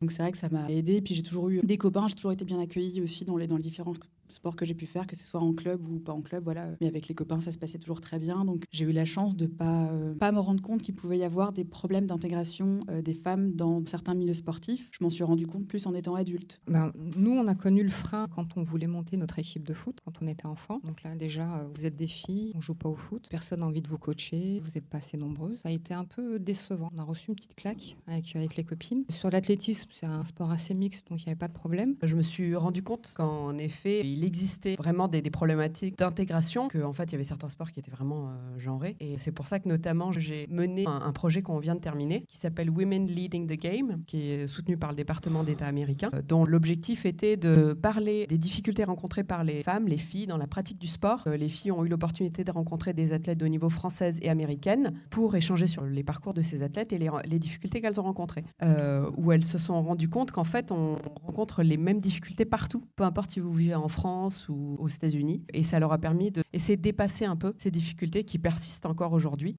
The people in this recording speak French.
Donc c'est vrai que ça m'a aidée. Puis j'ai toujours eu des copains, j'ai toujours été bien accueillie aussi dans les différents sports que j'ai pu faire, que ce soit en club ou pas en club, voilà. Mais avec les copains, ça se passait toujours très bien. Donc j'ai eu la chance de pas me rendre compte qu'il pouvait y avoir des problèmes d'intégration des femmes dans certains milieux sportifs. Je m'en suis rendu compte plus en étant adulte. Ben, nous, on a connu le frein quand on voulait monter notre équipe de foot, quand on était enfant. Donc là, déjà, vous êtes des filles, on joue pas au foot, personne n'a envie de vous coacher, vous êtes pas assez nombreuses. Ça a été un peu décevant. On a reçu une petite claque avec les copines. Sur l'athlétisme, c'est un sport assez mixte, donc il n'y avait pas de problème. Je me suis rendu compte qu'en effet, il existait vraiment des problématiques d'intégration, qu'en fait, il y avait certains sports qui étaient vraiment genrés. Et c'est pour ça que notamment, j'ai mené un projet qu'on vient de terminer, qui s'appelle Women Leading the Game, qui est soutenu par le département d'État américain, dont l'objectif était de parler des difficultés rencontrées par les femmes, les filles, dans la pratique du sport. Les filles ont eu l'opportunité de rencontrer des athlètes de haut niveau françaises et américaines pour échanger sur les parcours de ces athlètes et les difficultés qu'elles ont rencontrées. Où elles se sont rendues compte qu'en fait, on rencontre les mêmes difficultés partout, peu importe si vous vivez en France ou aux États-Unis. Et ça leur a permis d'essayer de dépasser un peu ces difficultés qui persistent encore aujourd'hui.